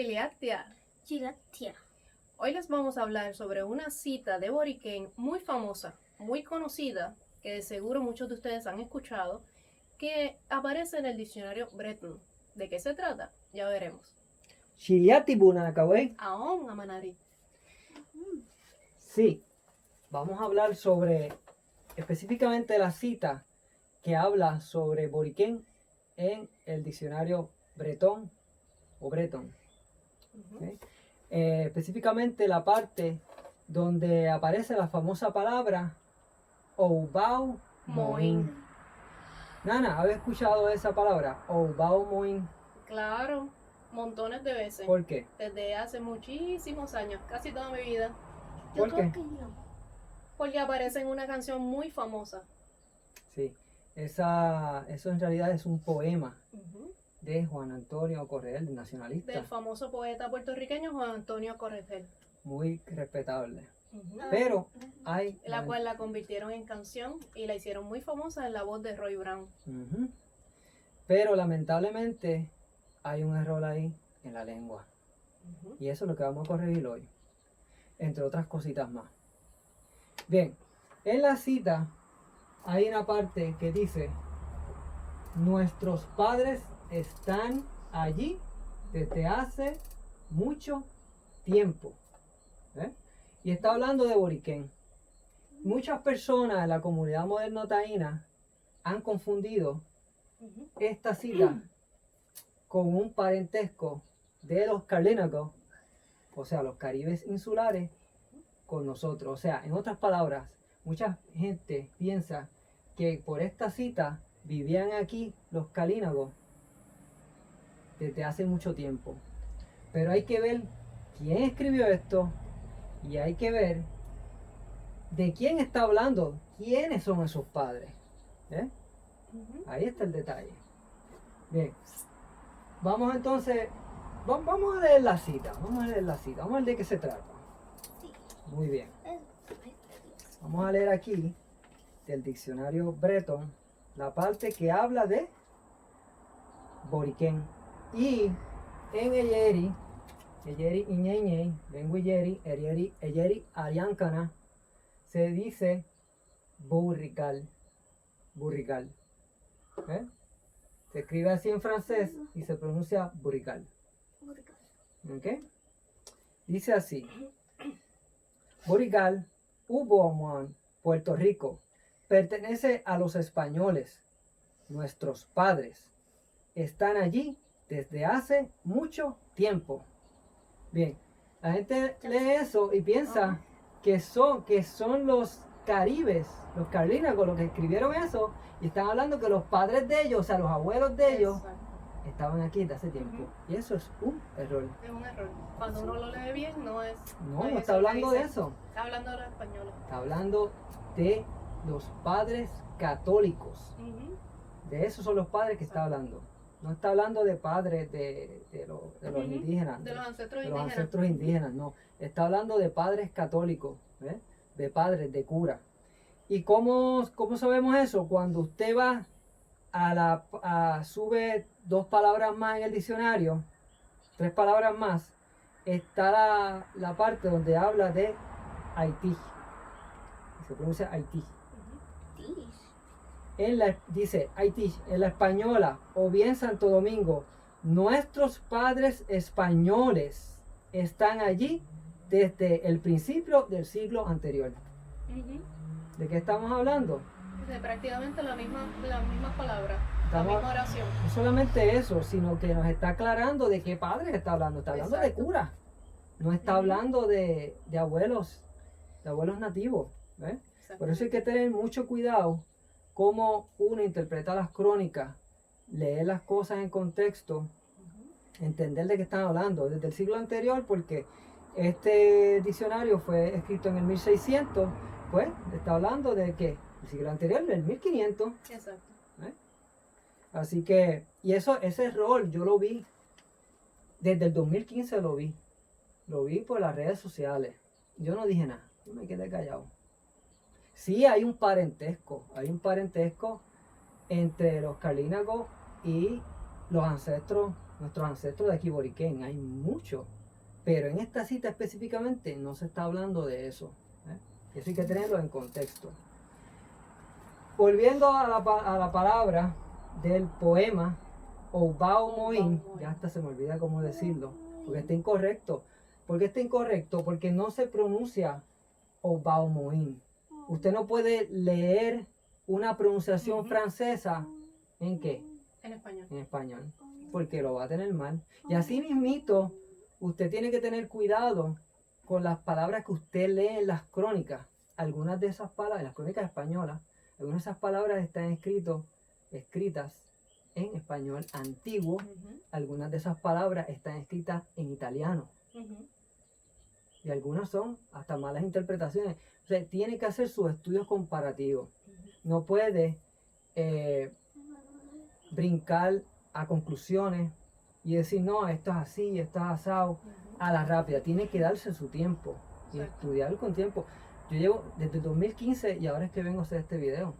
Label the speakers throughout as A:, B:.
A: Chiliactia.
B: Chilactia.
A: Hoy les vamos a hablar sobre una cita de Boriquén muy famosa, muy conocida, que de seguro muchos de ustedes han escuchado, que aparece en el diccionario Breton. ¿De qué se trata? Ya veremos.
C: Chiliati Bunacaway.
A: Aón, Amanari.
C: Sí, vamos a hablar sobre específicamente la cita que habla sobre Boriquén en el diccionario Bretón o Breton. ¿Ok? Específicamente la parte donde aparece la famosa palabra Oubao Moin. Nana, ¿habéis escuchado esa palabra? Oubao Moin.
A: Claro, montones de veces.
C: ¿Por qué?
A: Desde hace muchísimos años, casi toda mi vida.
B: Yo
C: ¿Por
B: creo
C: qué?
B: que no.
A: Porque aparece en una canción muy famosa.
C: Sí, eso en realidad es un poema de Juan Antonio Correal, nacionalista,
A: Del famoso poeta puertorriqueño Juan Antonio Corregel.
C: muy respetable.
B: Ah,
C: Pero hay...
A: La cual la convirtieron en canción y la hicieron muy famosa en la voz de Roy Brown.
C: Ujú. Pero lamentablemente hay un error ahí en la lengua. Y eso es lo que vamos a corregir hoy. Entre otras cositas más. Bien, en la cita hay una parte que dice: nuestros padres están allí desde hace mucho tiempo. ¿Eh? Y está hablando de Boriquén. Muchas personas en la comunidad moderna taína han confundido esta cita con un parentesco de los carlínagos, o sea, los caribes insulares, con nosotros. O sea, en otras palabras, mucha gente piensa que por esta cita vivían aquí los calínagos desde hace mucho tiempo. Pero hay que ver quién escribió esto y hay que ver de quién está hablando, quiénes son esos padres. ¿Eh? Ahí está el detalle. Bien, vamos entonces, vamos a leer la cita, vamos a leer la cita, vamos a ver de qué se trata.
B: Sí.
C: Muy bien,
B: Es-
C: vamos a leer aquí del diccionario Breton la parte que habla de Boriquén. Y en Eyeri, Iñeñe, Benguiyeri, Eyeri, Ariancana, se dice burrical. Burrical. ¿Eh? Se escribe así en francés y se pronuncia burrical. ¿Ok? Dice así: Borical, Uboamuan, Puerto Rico, pertenece a los españoles. Nuestros padres están allí desde hace mucho tiempo. Bien, la gente lee eso y piensa que son los caribes, los carlínagos, los que escribieron eso, y están hablando que los padres de ellos, o sea, los abuelos de ellos,
A: Exacto.
C: estaban aquí desde hace tiempo. Y eso es un error.
A: Es un error. Cuando uno lo lee bien, no es.
C: No,
A: es
C: no
A: eso
C: está
A: que
C: hablando de
A: dice.
C: eso.
A: Está hablando de los españoles.
C: Está hablando de los padres católicos. De esos son los padres que está hablando. No está hablando de padres de los indígenas.
A: De los ancestros
C: de los
A: indígenas.
C: ancestros indígenas, no. Está hablando de padres católicos, ¿eh? De padres, de cura. ¿Y cómo sabemos eso? Cuando usted va sube 2 palabras más en el diccionario, 3 palabras más, está la parte donde habla de Haití. Se pronuncia Haití. Dice Haití, en la española, o bien Santo Domingo, nuestros padres españoles están allí desde el principio del siglo anterior. ¿De qué estamos hablando?
A: De prácticamente las mismas palabras, la
C: Estamos-
A: misma oración.
C: No solamente eso, sino que nos está aclarando de qué padres está hablando. Está hablando
A: Exacto.
C: de curas. No está hablando de abuelos nativos. ¿Eh? Por eso hay que tener mucho cuidado cómo uno interpreta las crónicas, leer las cosas en contexto, entender de qué están hablando. Desde el siglo anterior, porque este diccionario fue escrito en el 1600, pues está hablando de que el siglo anterior, del 1500.
A: Exacto.
C: ¿Eh? Así que, y ese error yo lo vi, desde el 2015 lo vi por las redes sociales. Yo no dije nada, yo me quedé callado. Sí hay un parentesco entre los carlínagos y los ancestros nuestros ancestros de aquí Boriquén, hay mucho. Pero en esta cita específicamente no se está hablando de eso. Eso hay que tenerlo en contexto. Volviendo a la palabra del poema Obao Moin, ya hasta se me olvida cómo decirlo, porque está incorrecto. ¿Por qué está incorrecto? Porque no se pronuncia Obao Moin. Usted no puede leer una pronunciación francesa ¿en qué?
A: En español.
C: En español, porque lo va a tener mal. Y así mismito, usted tiene que tener cuidado con las palabras que usted lee en las crónicas. Algunas de esas palabras, en las crónicas españolas, algunas de esas palabras están escritas en español antiguo. Algunas de esas palabras están escritas en italiano. Y algunas son hasta malas interpretaciones. O sea, tiene que hacer sus estudios comparativos. No puede brincar a conclusiones y decir, no, esto es así, esto es asado, a la rápida. Tiene que darse su tiempo y estudiar con tiempo. Yo llevo desde 2015 y ahora es que vengo a hacer este video.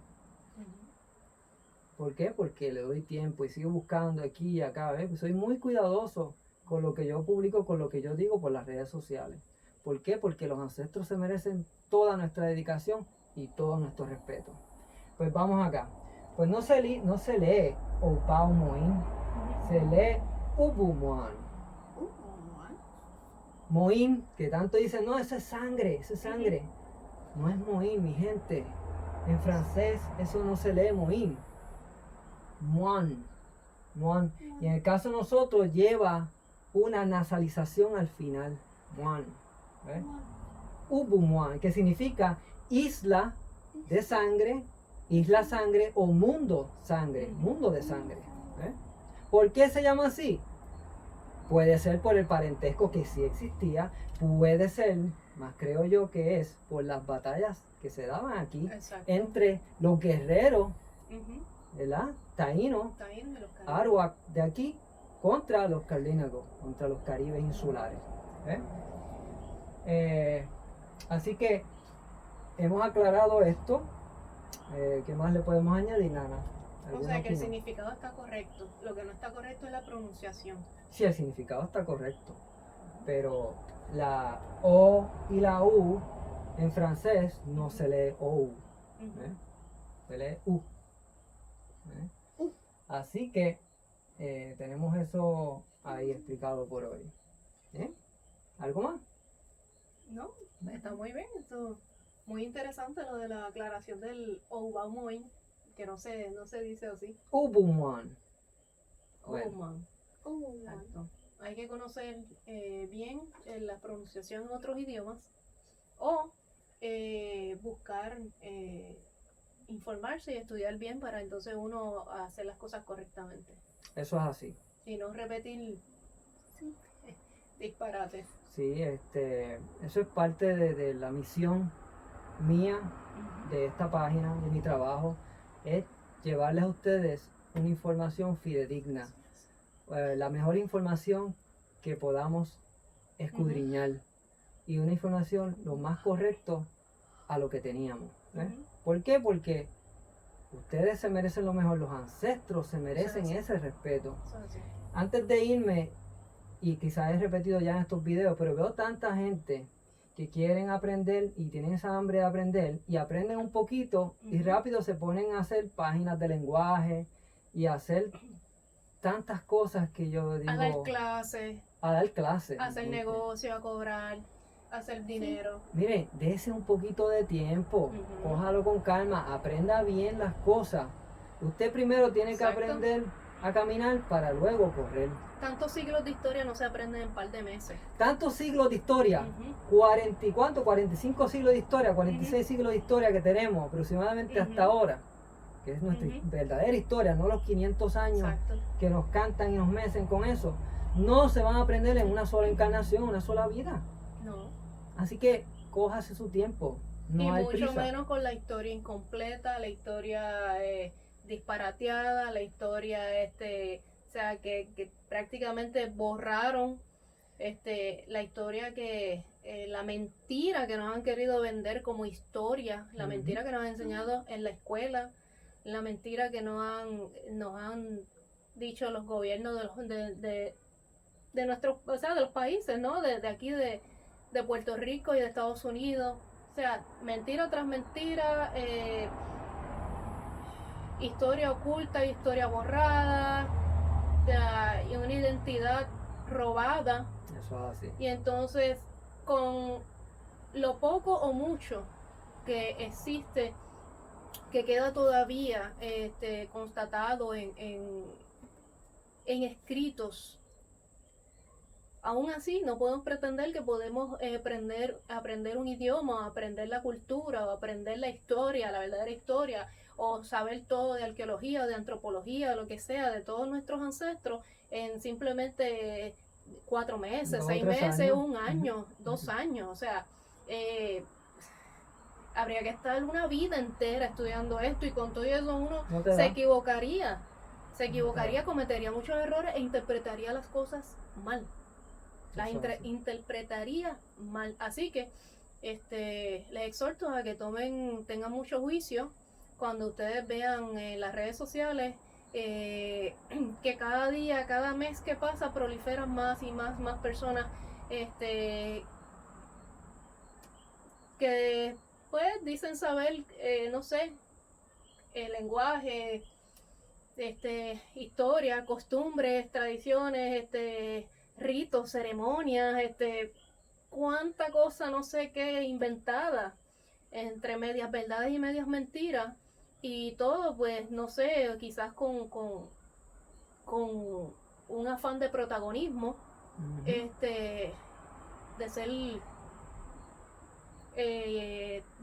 C: ¿Por qué? Porque le doy tiempo y sigo buscando aquí y acá. ¿Ves? Soy muy cuidadoso con lo que yo publico, con lo que yo digo por las redes sociales. ¿Por qué? Porque los ancestros se merecen toda nuestra dedicación y todo nuestro respeto. Pues vamos acá. Pues no se lee Obao Moin, se lee Ubu Moan. Moin, que tanto dicen, no, eso es sangre, eso es sangre. No es Moin, mi gente. En francés eso no se lee Moin. Moan. Moan. Y en el caso de nosotros lleva una nasalización al final. Moan. ¿Ves? Ubu Moan, que significa isla de sangre, isla sangre o mundo sangre, mundo de sangre. ¿Ves? ¿Por qué se llama así? Puede ser por el parentesco que sí existía, puede ser, más creo yo que es por las batallas que se daban aquí. Exacto. Entre los guerreros, ¿verdad? Taínos, Aruac de aquí, contra los carlínagos, contra los caribes insulares. Así que hemos aclarado esto. ¿Qué más le podemos añadir, Nana?
A: O sea que el significado está correcto. Lo que no está correcto es la pronunciación.
C: Sí, el significado está correcto. Pero la O y la U en francés no se lee OU. Se lee U. Así que tenemos eso ahí explicado por hoy. ¿Algo más?
A: No, está muy bien. Esto, muy interesante lo de la aclaración del Obao Moin, que no se dice así.
C: Ubuman.
A: Obuman. Exacto. Hay que conocer bien la pronunciación en otros idiomas o buscar informarse y estudiar bien para entonces uno hacer las cosas correctamente.
C: Eso es así.
A: Y no repetir disparates.
C: Sí, eso es parte de la misión mía, de esta página, de mi trabajo, es llevarles a ustedes una información fidedigna, la mejor información que podamos escudriñar y una información lo más correcto a lo que teníamos. ¿Por qué? Porque ustedes se merecen lo mejor, los ancestros se merecen ese respeto. Antes de irme, y quizás he repetido ya en estos videos, pero veo tanta gente que quieren aprender y tienen esa hambre de aprender y aprenden un poquito y rápido se ponen a hacer páginas de lenguaje y a hacer tantas cosas que yo digo...
A: A dar clases.
C: A dar clases.
A: A hacer negocio, a cobrar, a hacer dinero.
C: Mire, dése un poquito de tiempo, cójalo con calma, aprenda bien las cosas. Usted primero tiene que aprender a caminar para luego correr.
A: Tantos siglos de historia no se aprenden en un par de meses.
C: Tantos siglos de historia, 40 y cuánto, 45 siglos de historia, 46 siglos de historia que tenemos aproximadamente hasta ahora, que es nuestra verdadera historia, no los 500 años que nos cantan y nos mecen con eso. No se van a aprender en una sola encarnación, una sola vida. No. Así que cójase su tiempo. No
A: y
C: hay
A: mucho
C: prisa.
A: Menos con la historia incompleta, la historia disparateada, la historia o sea que prácticamente borraron la historia que la mentira que nos han querido vender como historia, la mentira que nos han enseñado en la escuela, la mentira que nos han dicho los gobiernos de nuestros, o sea, de los países, ¿no? De aquí, de Puerto Rico y de Estados Unidos. O sea, mentira tras mentira, historia oculta, historia borrada, y una identidad robada.
C: Eso es así.
A: Y entonces, con lo poco o mucho que existe, que queda todavía constatado en escritos, aún así no podemos pretender que podemos aprender un idioma, aprender la cultura, o aprender la historia, la verdadera historia, o saber todo de arqueología, de antropología, lo que sea, de todos nuestros ancestros, en simplemente 4 meses, 6 meses,
C: años.
A: 1 año, 2 años. O sea, habría que estar una vida entera estudiando esto, y con todo eso uno se equivocaría. Cometería muchos errores e interpretaría las cosas mal. Las interpretaría mal. Así que les exhorto a que tengan mucho juicio cuando ustedes vean en las redes sociales que cada día, cada mes que pasa, proliferan más y más personas que pues dicen saber, no sé, el lenguaje, historia, costumbres, tradiciones, ritos, ceremonias, cuánta cosa, no sé qué, inventada, entre medias verdades y medias mentiras, y todo, pues, no sé, quizás con un afán de protagonismo, de ser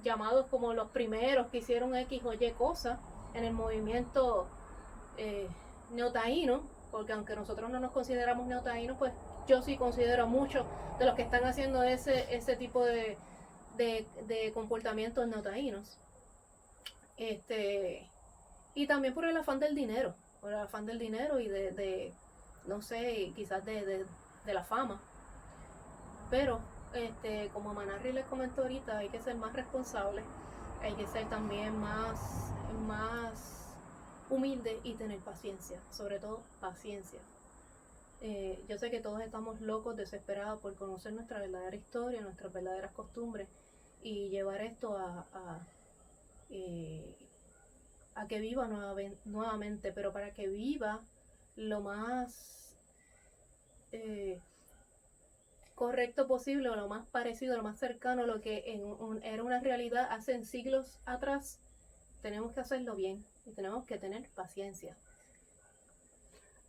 A: llamados como los primeros que hicieron X o Y cosas en el movimiento neotaíno, porque aunque nosotros no nos consideramos neotaínos, pues yo sí considero a muchos de los que están haciendo ese tipo de comportamientos neotaínos. Y también por el afán del dinero, y de no sé, quizás de la fama. Pero como Manarri les comentó ahorita, hay que ser más responsable, hay que ser también más humilde y tener paciencia, sobre todo paciencia. Yo sé que todos estamos locos, desesperados por conocer nuestra verdadera historia, nuestras verdaderas costumbres, y llevar esto a que viva nuevamente, pero para que viva lo más correcto posible, o lo más parecido, lo más cercano a lo que era una realidad hace siglos atrás. Tenemos que hacerlo bien y tenemos que tener paciencia.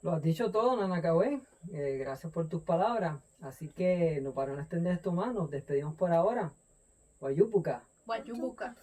C: Lo has dicho todo, Nana Cagüey. Gracias por tus palabras. Así que, para no extender esto más, nos despedimos por ahora. Guayupuca.
A: Guayubuca.